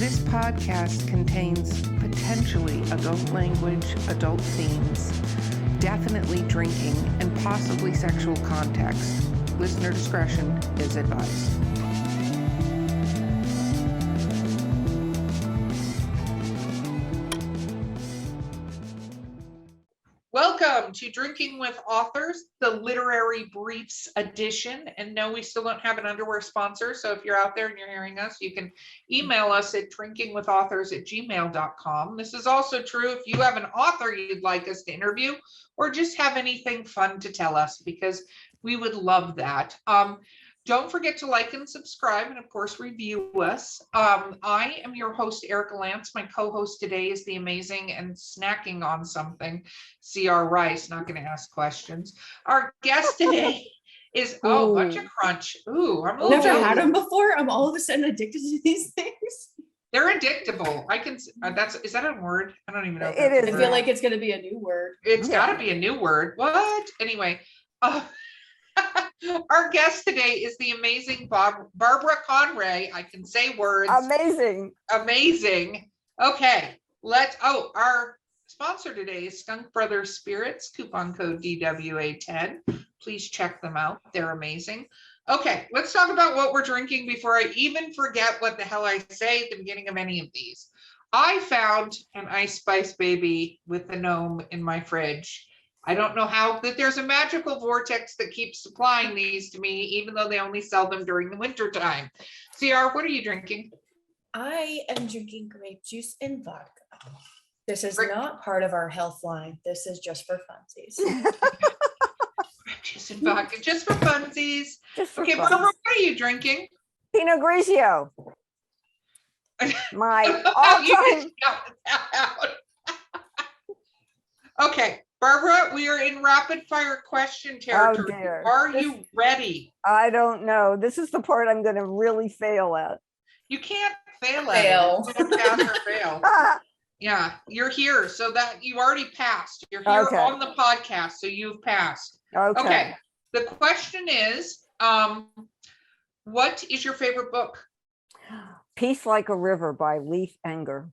This podcast contains potentially adult language, adult themes, definitely drinking, and possibly sexual context. Listener discretion is advised. Welcome to Drinking with Authors, the Literary Briefs edition. And no, we still don't have an underwear sponsor. So if you're out there and you're hearing us, you can email us at drinkingwithauthors@gmail.com. This is also true if you have an author you'd like us to interview or just have anything fun to tell us, because we would love that. Don't forget to like and subscribe, and of course, review us. I am your host, Erica Lance. My co-host today is the amazing and snacking on something, C.R. Rice. Not going to ask questions. Our guest today is, bunch of crunch. Ooh, I'm a little never had them before. I'm all of a sudden addicted to these things. They're addictable. I can, is that a word? I don't even know. It is. I feel like it's going to be a new word. It's got to be a new word. What? Anyway, our guest today is the amazing Barbara Conrey. I can say words. Amazing. Okay, our sponsor today is Skunk Brothers Spirits, coupon code DWA10. Please check them out. They're amazing. Okay, let's talk about what we're drinking before I even forget what the hell I say at the beginning of any of these. I found an Ice Spice Baby with the gnome in my fridge. I don't know how that there's a magical vortex that keeps supplying these to me, even though they only sell them during the winter time. CR, what are you drinking? I am drinking grape juice and vodka. This is not part of our health line. This is just for funsies. Grape juice and vodka, just for funsies. Okay, Barbara, what are you drinking? Pinot Grigio. My all-time. Okay, Barbara, we are in rapid fire question territory. Are you ready? I don't know. This is the part I'm going to really fail at. You can't fail at it. You don't pass or fail. Yeah, you're here, so that you already passed. You're here on the podcast, so you've passed. Okay. The question is, what is your favorite book? Peace Like a River by Leif Enger.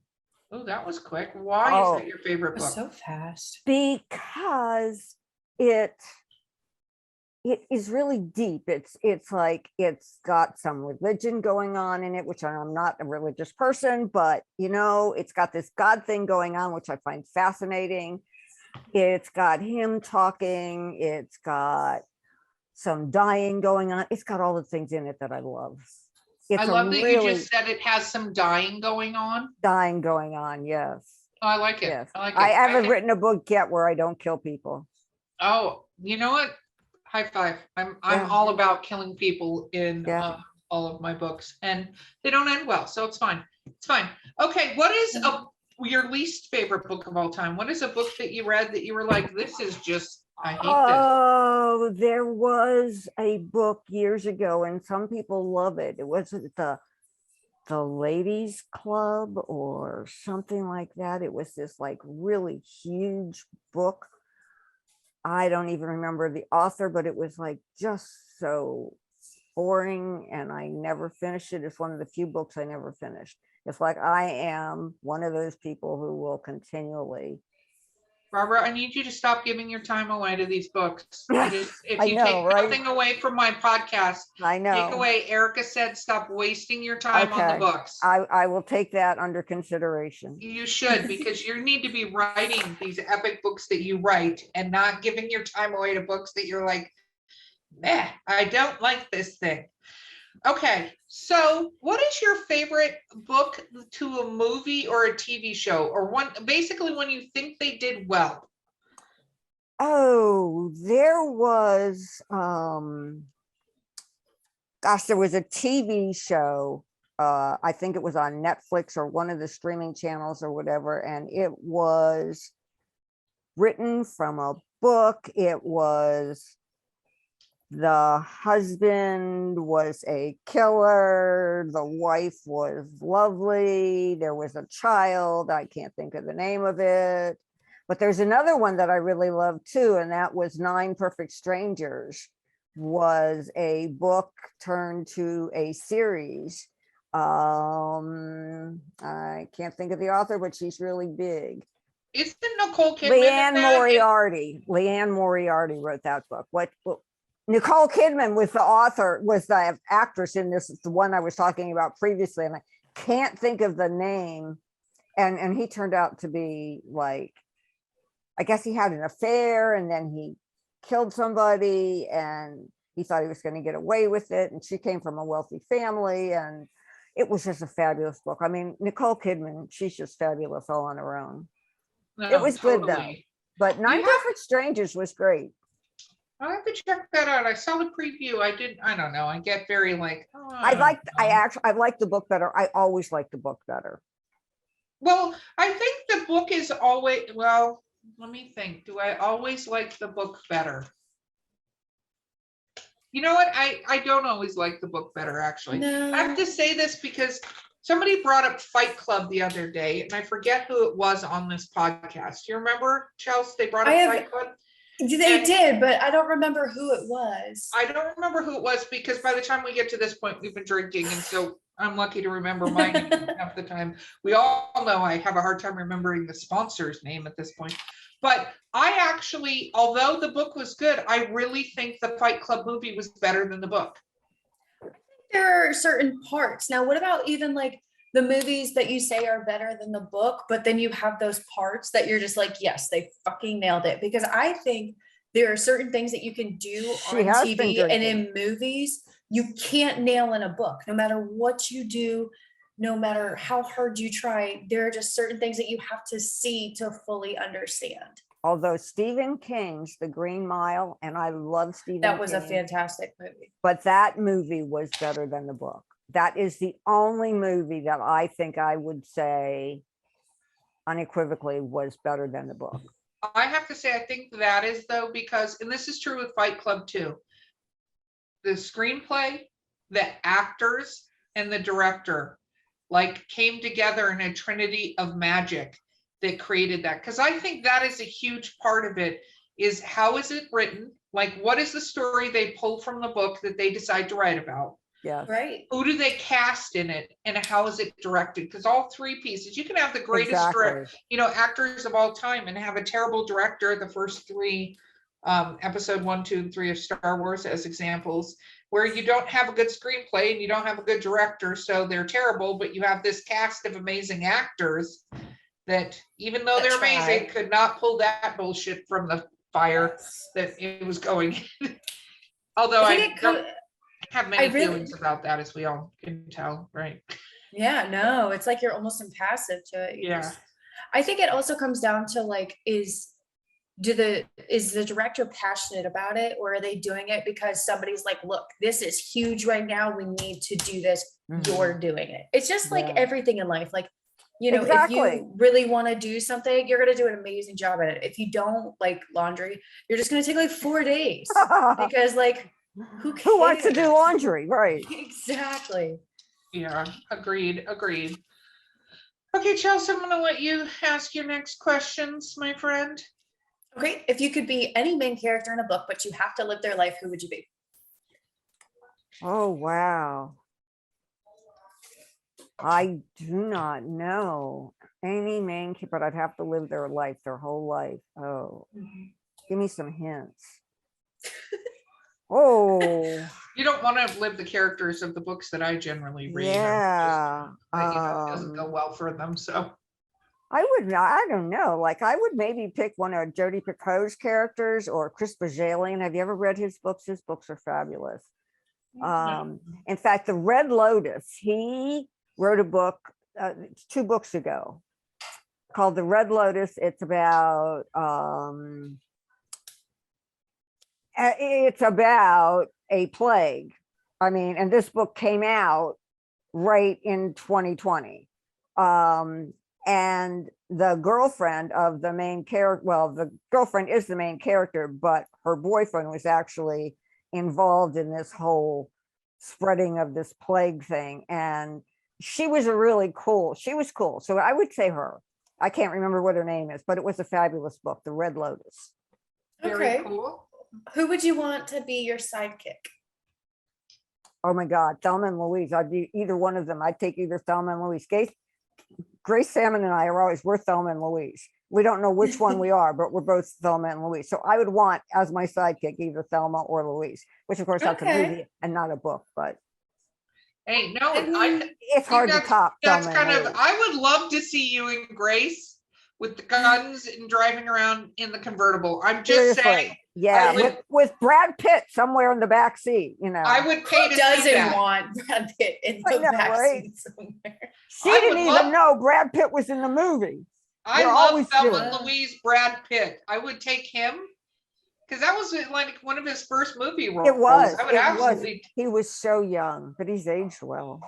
Oh, that was quick. Why is that your favorite book? So fast. Because it is really deep. It's like it's got some religion going on in it, which I'm not a religious person, but it's got this God thing going on, which I find fascinating. It's got him talking. It's got some dying going on. It's got all the things in it that I love. I love that you just said it has some dying going on. Dying going on, yes. Oh, I like it. Yes. I like it. I haven't written a book yet where I don't kill people. Oh, you know what? High five. I'm all about killing people in all of my books, and they don't end well, so it's fine. It's fine. Okay, what is your least favorite book of all time? What is a book that you read that you were like, this is just, I hate this? Oh, there was a book years ago, and some people love it. It was the Ladies Club or something like that. It was this like really huge book. I don't even remember the author, but it was like just so boring, and I never finished it. It's one of the few books I never finished. It's like I am one of those people who will continually. Barbara, I need you to stop giving your time away to these books. If you take nothing away from my podcast, I know. Take away. Erica said, stop wasting your time on the books. I will take that under consideration. You should, because you need to be writing these epic books that you write and not giving your time away to books that you're like, nah, I don't like this thing. Okay, so what is your favorite book to a movie or a TV show, or basically when you think they did well? Oh, there was, there was a TV show. I think it was on Netflix or one of the streaming channels or whatever, and it was written from a book. It was the husband was a killer. The wife was lovely. There was a child. I can't think of the name of it. But there's another one that I really love too, and that was 9 Perfect Strangers. Was a book turned to a series I can't think of the author, but she's really big. Isn't Nicole Kidman in that? Leanne Moriarty wrote that book. What Nicole Kidman was the author, was the actress in this, the one I was talking about previously, and I can't think of the name. And he turned out to be like, I guess he had an affair and then he killed somebody and he thought he was going to get away with it. And she came from a wealthy family, and it was just a fabulous book. I mean, Nicole Kidman, she's just fabulous all on her own. No, It was good though. totally. But Nine Perfect Strangers was great. I have to check that out. I saw the preview. I don't know. I get very like, oh, I like the book better. I always like the book better. Well, I think the book is always, well, let me think. Do I always like the book better? You know what? I don't always like the book better, actually. No. I have to say this because somebody brought up Fight Club the other day, and I forget who it was on this podcast. You remember, Chelsea? They brought up Fight Club? They did, but I don't remember who it was. I don't remember who it was because by the time we get to this point, we've been drinking, and so I'm lucky to remember my name half the time. We all know I have a hard time remembering the sponsor's name at this point. But I actually, although the book was good, I really think the Fight Club movie was better than the book. There are certain parts. Now, what about even like the movies that you say are better than the book, but then you have those parts that you're just like, yes, they fucking nailed it. Because I think there are certain things that you can do on TV and in movies you can't nail in a book. No matter what you do, no matter how hard you try, there are just certain things that you have to see to fully understand. Although Stephen King's The Green Mile, and I love Stephen King. That was a fantastic movie. But that movie was better than the book. That is the only movie that I think I would say unequivocally was better than the book. I have to say, I think that is though, because, and this is true with Fight Club too, the screenplay, the actors, and the director like came together in a trinity of magic that created that. Because I think that is a huge part of it, is how is it written? Like, what is the story they pull from the book that they decide to write about? Yeah. Right. Who do they cast in it, and how is it directed? Because all three pieces, you can have the greatest actors of all time and have a terrible director. The first three, episode 1, 2, and 3 of Star Wars as examples, where you don't have a good screenplay and you don't have a good director, so they're terrible, but you have this cast of amazing actors that, even though they're amazing, could not pull that bullshit from the fire that it was going. Although I don't have many feelings about that, as we all can tell, right? Yeah, no, it's like you're almost impassive to it. I think it also comes down to like, is the director passionate about it, or are they doing it because somebody's like, look, this is huge right now, we need to do this, you're doing it. It's just like everything in life, like, you know, if you really want to do something, you're going to do an amazing job at it. If you don't, like laundry, you're just going to take like 4 days because like, who wants to do laundry, right? Exactly. Yeah, agreed. Okay, Chelsea, I'm going to let you ask your next questions, my friend. Okay, if you could be any main character in a book, but you have to live their life, who would you be? Oh, wow. I do not know any main character, but I'd have to live their life, their whole life. Oh, give me some hints. Oh, you don't want to live the characters of the books that I generally read. Yeah, it doesn't go well for them. So I don't know. Like, I would maybe pick one of Jodi Picoult's characters or Chris Bajalian. Have you ever read his books? His books are fabulous. In fact, The Red Lotus, he wrote a book 2 books ago called The Red Lotus. It's about a plague. I mean, and this book came out right in 2020. And the girlfriend of the main character, well, the girlfriend is the main character, but her boyfriend was actually involved in this whole spreading of this plague thing. And she was cool. So I would say her. I can't remember what her name is, but it was a fabulous book, The Red Lotus. Very cool. Who would you want to be your sidekick? Oh my God, Thelma and Louise. I'd be either one of them. I'd take either Thelma and Louise. Grace Salmon and I are always, we're Thelma and Louise. We don't know which one we are, but we're both Thelma and Louise. So I would want as my sidekick either Thelma or Louise, which of course that's a movie and not a book, but Hey, no, it's hard to top. That's kind of, I would love to see you and Grace with the guns and driving around in the convertible. I'm just saying. Yeah, with Brad Pitt somewhere in the back seat, you know. I would pay to see that. Who doesn't want Brad Pitt in the back seat somewhere? She didn't even know Brad Pitt was in the movie. I love Thelma and Louise, Brad Pitt. I would take him because that was like one of his first movie roles. It was. I would absolutely. He was so young, but he's aged well.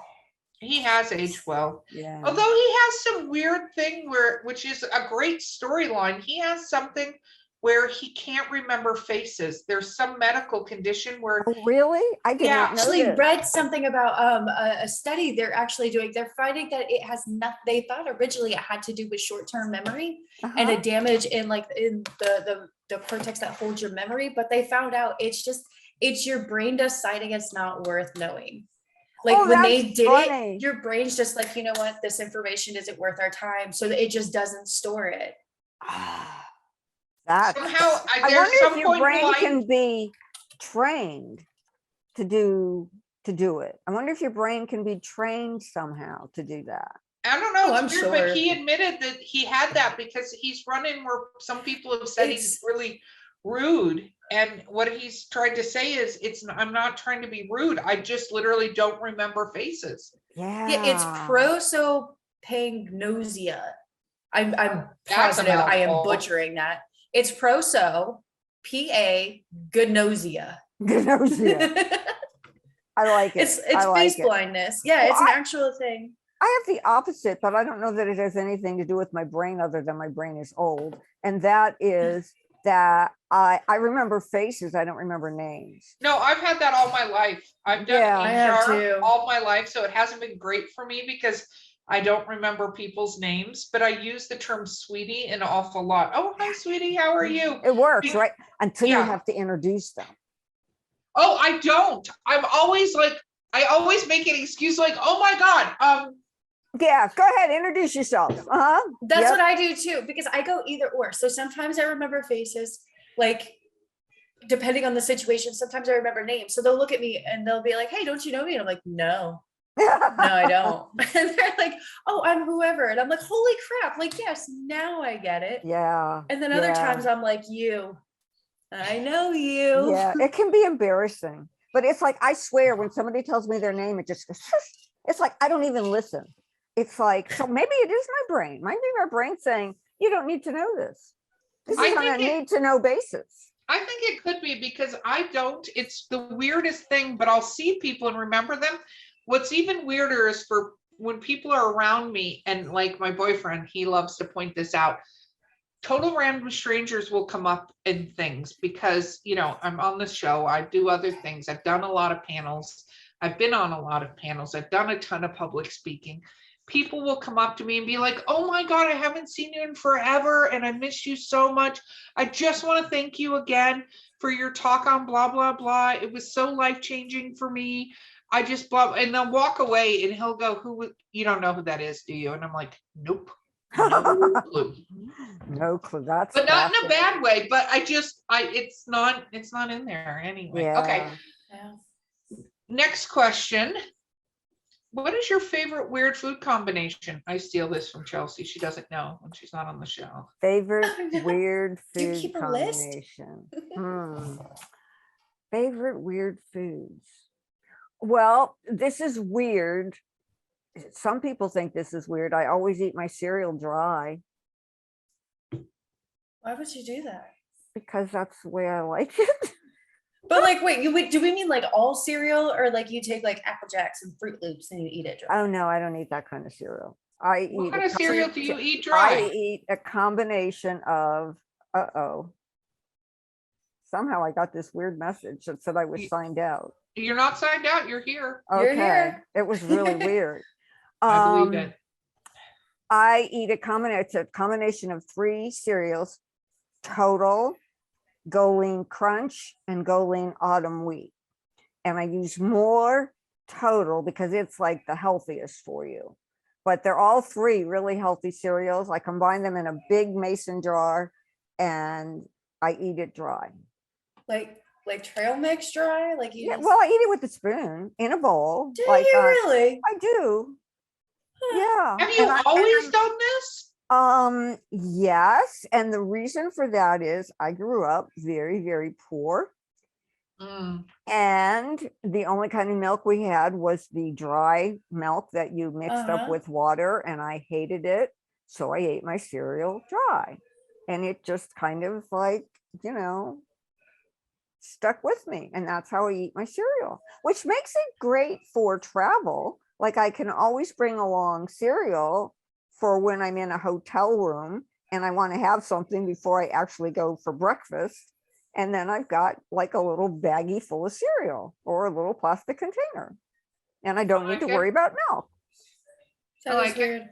He has aged well. Yeah. Although he has some weird thing which is a great storyline. He has something where he can't remember faces. There's some medical condition where. Oh, really? I didn't know. Actually read something about a study they're actually doing. They're finding that it has not. They thought originally it had to do with short-term memory and a damage in the cortex that holds your memory, but they found out it's your brain deciding it's not worth knowing. Like when they did it, your brain's just like, you know what, this information isn't worth our time, so it just doesn't store it. Somehow, I wonder if your brain can be trained to do it. I wonder if your brain can be trained somehow to do that. I don't know. I'm sure, but he admitted that he had that because he's running where some people have said he's really rude. And what he's tried to say is, I'm not trying to be rude. I just literally don't remember faces. Yeah. It's prosopagnosia. I'm positive I am butchering that. It's proso, P-A-gnosia. Gnosia. I like it. It's face blindness. Yeah, it's an actual thing. I have the opposite, but I don't know that it has anything to do with my brain other than my brain is old. And that is that I remember faces. I don't remember names. No, I've had that all my life. I've done I have too. all my life. So it hasn't been great for me because I don't remember people's names, but I use the term sweetie an awful lot. Oh, hi, sweetie. How are you? It works, right? Until you have to introduce them. Oh, I don't. I'm always like, I always make an excuse like, oh my God. Yeah, go ahead, introduce yourself. That's what I do too, because I go either or. So sometimes I remember faces, like depending on the situation. Sometimes I remember names. So they'll look at me and they'll be like, hey, don't you know me? And I'm like, no. No, I don't. And they're like, oh, I'm whoever. And I'm like, holy crap. Like, yes, now I get it. Yeah. And then other times I'm like, I know you. Yeah, it can be embarrassing. But it's like, I swear, when somebody tells me their name, it just goes, it's like, I don't even listen. It's like, so maybe it is my brain. Might be my brain saying, you don't need to know this. This is on a need to know basis. I think it could be because I don't. It's the weirdest thing, but I'll see people and remember them. What's even weirder is for when people are around me, and like my boyfriend, he loves to point this out. Total random strangers will come up in things because, you know, I'm on the show. I do other things. I've done a lot of panels. I've been on a lot of panels. I've done a ton of public speaking. People will come up to me and be like, oh my God, I haven't seen you in forever. And I miss you so much. I just want to thank you again for your talk on blah, blah, blah. It was so life-changing for me. I just blah, and they'll walk away and he'll go, you don't know who that is, do you? And I'm like, nope. No clue. No clue. That's but not in a bad way, but it's not in there anyway. Yeah. Okay. Yeah. Next question. What is your favorite weird food combination? I steal this from Chelsea. She doesn't know when she's not on the show. Favorite weird You food keep a combination. Favorite weird foods. Well, this is weird. Some people think this is weird. I always eat my cereal dry. Why would you do that? Because that's the way I like it. But like, wait, do we mean like all cereal, or like you take like Apple Jacks and Fruit Loops and you eat it dry? Oh no, I don't eat that kind of cereal. What kind of cereal do you eat dry? I eat a combination of, somehow I got this weird message that said I was signed out. You're not signed out, you're here. Okay. You're here. It was really weird. I believe it. I eat a combination of 3 cereals, Total, Go Lean Crunch, and Go Lean Autumn Wheat. And I use more total because it's like the healthiest for you. But they're all three really healthy cereals. I combine them in a big mason jar and I eat it dry. Like trail mix dry? Like you Yeah, just... well, I eat it with a spoon in a bowl. Do like, you really? I do. Yeah. Have you always done this? Yes. And the reason for that is I grew up very, very poor. And the only kind of milk we had was the dry milk that you mixed up with water, and I hated it. So I ate my cereal dry. And it just kind of like, stuck with me. And that's how I eat my cereal, which makes it great for travel. Like I can always bring along cereal for when I'm in a hotel room and I want to have something before I actually go for breakfast. And then I've got like a little baggie full of cereal or a little plastic container. And I don't need to worry about milk. That is weird.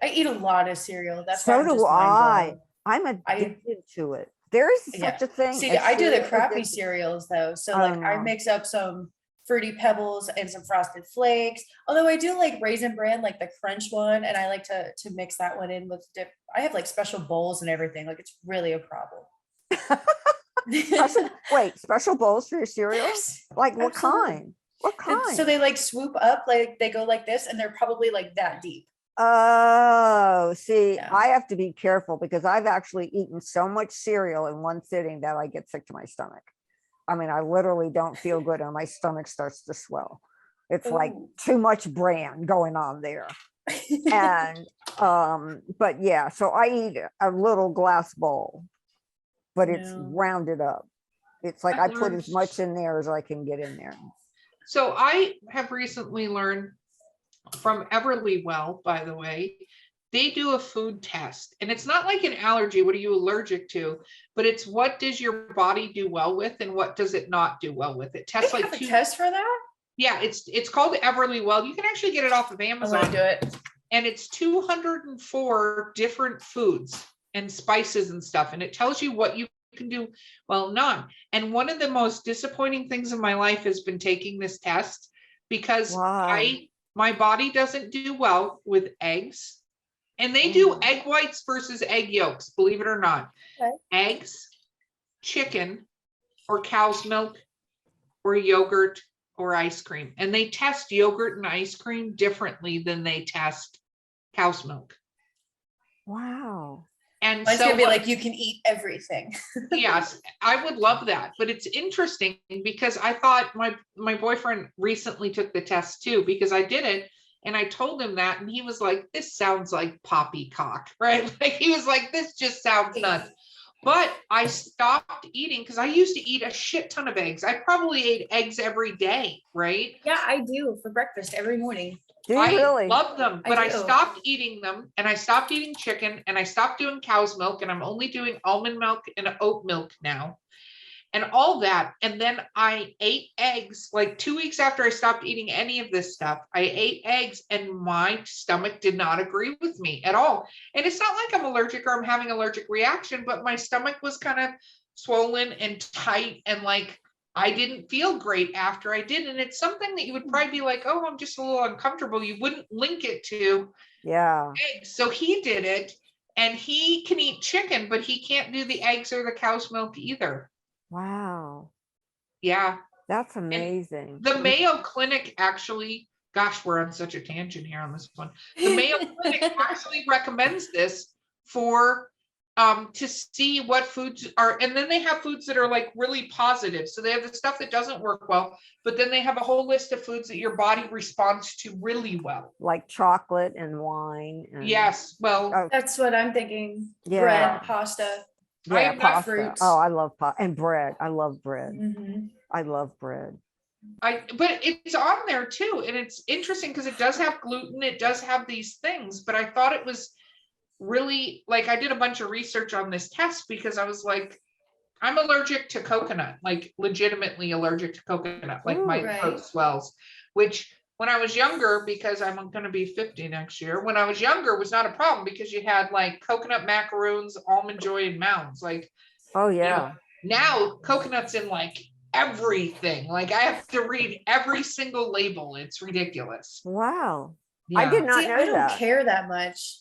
I eat a lot of cereal. That's so do I. I'm addicted to it. There's such a thing. See, I do the crappy cereals though. So I mix up some Fruity Pebbles and some Frosted Flakes. Although I do like Raisin Bran, like the crunch one. And I like to mix that one in with dip. I have like special bowls and everything. Like it's really a problem. Special bowls for your cereal? Like what kind? What kind? So they like swoop up, like they go like this, and they're probably like that deep. Oh, see, I have to be careful because I've actually eaten so much cereal in one sitting that I get sick to my stomach. I mean, I literally don't feel good and my stomach starts to swell. It's like too much bran going on there. And, but yeah, so I eat a little glass bowl, but it's rounded up. It's like I put as much in there as I can get in there. So I have recently learned from Everlywell, by the way, they do a food test, and it's not like an allergy. What are you allergic to? But it's what does your body do well with, and what does it not do well with? It tests like two tests for that. Yeah, it's called Everlywell. You can actually get it off of Amazon. I'm gonna do it. And it's 204 different foods and spices and stuff, and it tells you what you can do well, none. And one of the most disappointing things in my life has been taking this test because my body doesn't do well with eggs, and they do egg whites versus egg yolks, believe it or not. Eggs, chicken, or cow's milk, or yogurt, or ice cream. And they test yogurt and ice cream differently than they test cow's milk. Wow. And it's gonna be like, you can eat everything. Yes, I would love that. But it's interesting because I thought my boyfriend recently took the test too, because I did it and I told him that, and he was like, this sounds like poppycock, right? Like he was like, this just sounds nuts. But I stopped eating because I used to eat a shit ton of eggs. I probably ate eggs every day, right? Yeah, I do for breakfast every morning. I love them, but I stopped eating them, and I stopped eating chicken, and I stopped doing cow's milk, and I'm only doing almond milk and oat milk now, and all that. And then I ate eggs like 2 weeks after I stopped eating any of this stuff. I ate eggs, and my stomach did not agree with me at all. And it's not like I'm allergic or I'm having allergic reaction, but my stomach was kind of swollen and tight, and like I didn't feel great after I did. And it's something that you would probably be like, oh, I'm just a little uncomfortable. You wouldn't link it to eggs. So he did it, and he can eat chicken, but he can't do the eggs or the cow's milk either. Wow. Yeah. That's amazing. And the Mayo Clinic actually, gosh, we're on such a tangent here on this one. The Mayo Clinic actually recommends this for to see what foods are, and then they have foods that are like really positive. So they have the stuff that doesn't work well, but then they have a whole list of foods that your body responds to really well. Like chocolate and wine. And, yes. Well, that's what I'm thinking. Yeah. Bread, pasta. Yeah, pasta. Fruits. Oh, I love pasta and bread. I love bread. Mm-hmm. I love bread. But it's on there too. And it's interesting because it does have gluten. It does have these things, but I thought it was really, like, I did a bunch of research on this test because I was like, I'm allergic to coconut, like legitimately allergic to coconut, like my throat swells, which when I was younger, because I'm going to be 50 next year, when I was younger was not a problem because you had like coconut macaroons, almond joy, and mounds. Like, oh yeah. Now coconut's in like everything. Like I have to read every single label. It's ridiculous. Wow. Yeah. I did not know I don't that. care that much.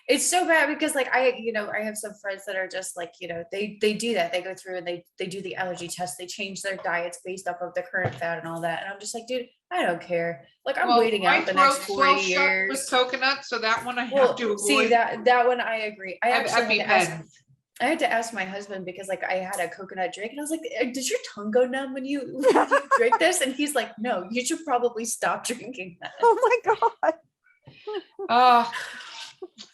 It's so bad because like I have some friends that are just like, they do that. They go through and they do the allergy test. They change their diets based off of the current fat and all that. And I'm just like, dude, I don't care. Like I'm waiting out the next 40 years. With coconut, so that one I have to avoid. See that one I agree. I actually had to ask my husband because like I had a coconut drink and I was like, does your tongue go numb when you drink this? And he's like, no, you should probably stop drinking that. Oh my God. Oh,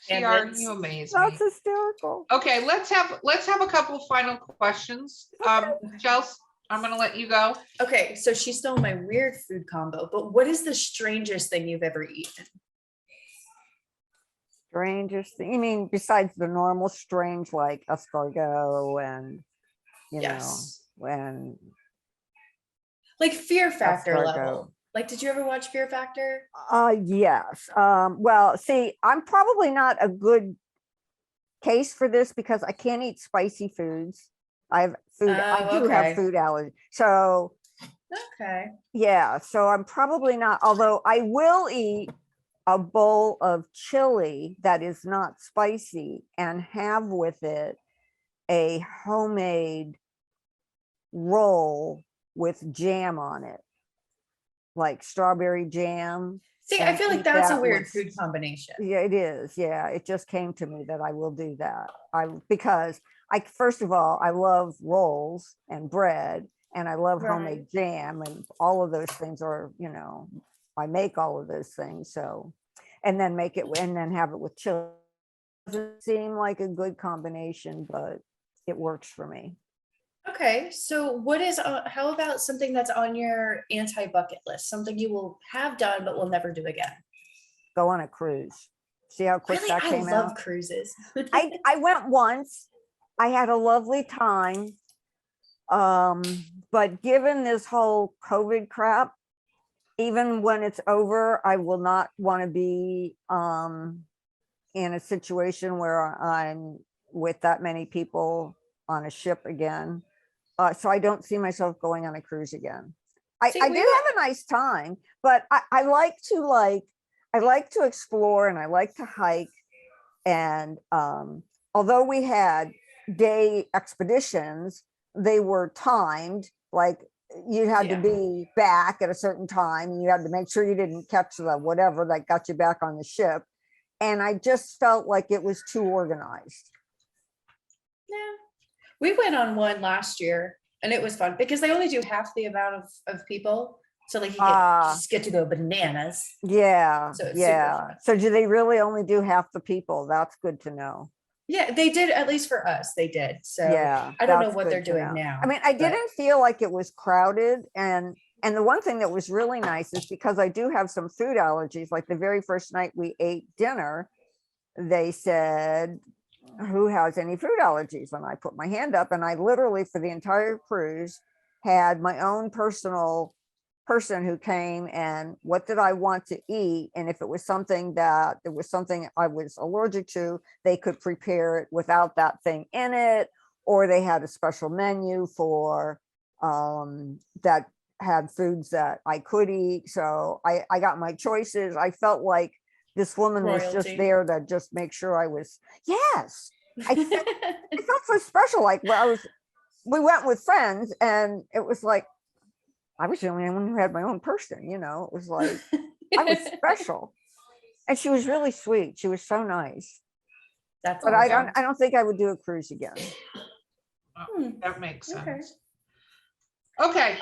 you amaze me. That's hysterical. Okay, let's have a couple final questions. Chelsea, I'm gonna let you go. Okay, so she stole my weird food combo, but what is the strangest thing you've ever eaten? Strangest thing? You mean besides the normal strange like escargot and when like Fear Factor escargot. level? Like, did you ever watch Fear Factor? Yes. Well, see, I'm probably not a good case for this because I can't eat spicy foods. I have food. I do have food allergy. So. Okay. Yeah. So I'm probably not. Although I will eat a bowl of chili that is not spicy and have with it a homemade roll with jam on it. Like strawberry jam. See, I feel like that's a weird food combination. Yeah, it is. Yeah, it just came to me that I will do that. Because first of all, I love rolls and bread, and I love homemade jam, and all of those things are, I make all of those things. So, and then have it with chili. Doesn't seem like a good combination, but it works for me. Okay, so how about something that's on your anti-bucket list? Something you will have done but will never do again? Go on a cruise. See how quick that came out? I love cruises. I went once. I had a lovely time. But given this whole COVID crap, even when it's over, I will not want to be in a situation where I'm with that many people on a ship again. So I don't see myself going on a cruise again. I do have a nice time, but I like to explore and I like to hike. And although we had day expeditions, they were timed. Like you had to be back at a certain time. You had to make sure you didn't catch the whatever that got you back on the ship. And I just felt like it was too organized. Yeah. We went on one last year and it was fun because they only do half the amount of people. So like you just get to go bananas. Yeah. So so do they really only do half the people? That's good to know. Yeah, they did, at least for us, they did. So I don't know what they're doing now. I mean, I didn't feel like it was crowded. And the one thing that was really nice is because I do have some food allergies, like the very first night we ate dinner, they said, who has any food allergies? And I put my hand up and I literally for the entire cruise had my own personal person who came and what did I want to eat? And if it was something I was allergic to, they could prepare it without that thing in it, or they had a special menu for that had foods that I could eat. So I got my choices. I felt like this woman was just there to just make sure I was, yes. I felt so special. Like we went with friends and it was like, I was the only one who had my own person, it was like, I was special. And she was really sweet. She was so nice. That's but awesome. I don't think I would do a cruise again. That makes sense. Okay.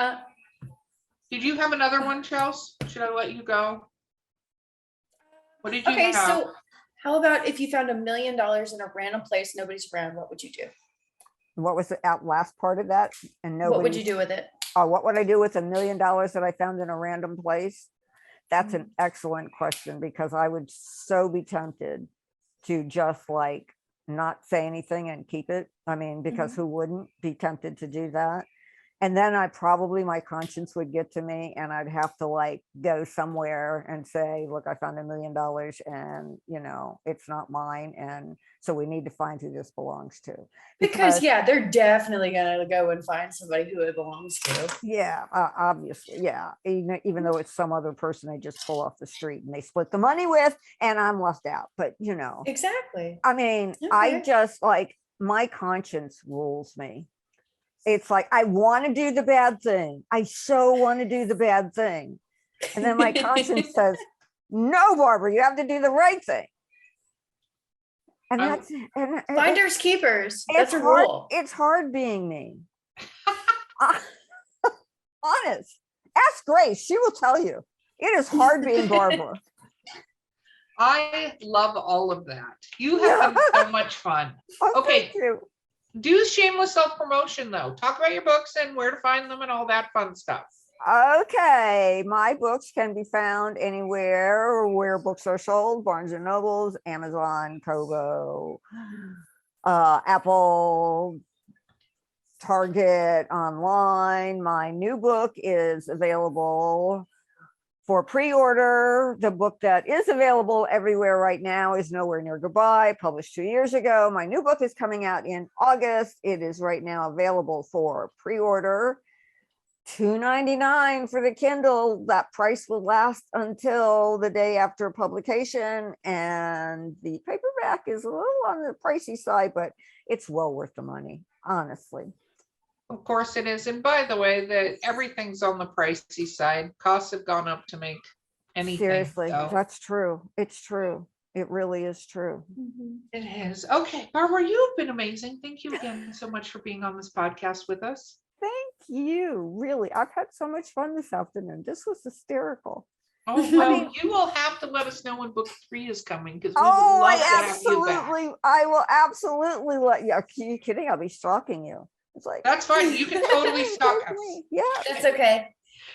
Did you have another one, Chelsea? Should I let you go? What did you have? So how about if you found $1 million in a random place, nobody's around, what would you do? What was the last part of that? And what would you do with it? What would I do with $1 million that I found in a random place? That's an excellent question because I would so be tempted to just like not say anything and keep it. I mean, because who wouldn't be tempted to do that? And then my conscience would get to me and I'd have to like go somewhere and say, look, I found $1 million and it's not mine. And so we need to find who this belongs to. Because yeah, they're definitely going to go and find somebody who it belongs to. Yeah, obviously. Yeah. Even though it's some other person they just pull off the street and they split the money with, and I'm left out. But Exactly. I mean, okay. I just like, my conscience rules me. It's like, I want to do the bad thing. I so want to do the bad thing. And then my conscience says, no, Barbara, you have to do the right thing. And that's finders keepers. That's a rule. It's hard being me. Honest. Ask Grace. She will tell you. It is hard being Barbara. I love all of that. You have so much fun. Okay. Do shameless self-promotion though. Talk about your books and where to find them and all that fun stuff. Okay, my books can be found anywhere where books are sold: Barnes and Nobles, Amazon, Kobo, Apple, Target, online. My new book is available for pre-order. The book that is available everywhere right now is Nowhere Near Goodbye, published 2 years ago. My new book is coming out in August. It is right now available for pre-order. $2.99 for the Kindle. That price will last until the day after publication. And the paperback is a little on the pricey side, but it's well worth the money, honestly. Of course it is. And by the way, that everything's on the pricey side. Costs have gone up to make anything. Seriously, that's true. It's true. It really is true. It is. Okay, Barbara, you've been amazing. Thank you again so much for being on this podcast with us. Thank you. Really, I've had so much fun this afternoon. This was hysterical. Oh, well, you will have to let us know when book 3 is coming, because we would love to have you back. I will absolutely let you. Are you kidding? I'll be stalking you. It's like, that's fine. You can totally stalk us. Yeah, that's okay.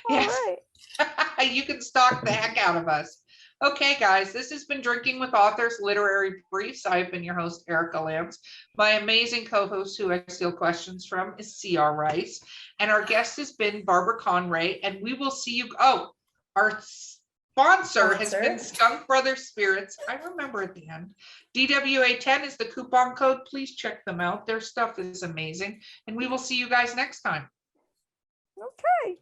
Yes. Right. You can stalk the heck out of us. Okay, guys, this has been Drinking with Authors Literary Briefs. I've been your host, Erica Lambs. My amazing co-host, who I steal questions from, is C.R. Rice. And our guest has been Barbara Conrey. And we will see you. Oh, our sponsor has been Skunk Brothers Spirits. I remember at the end. DWA10 is the coupon code. Please check them out. Their stuff is amazing. And we will see you guys next time. Okay.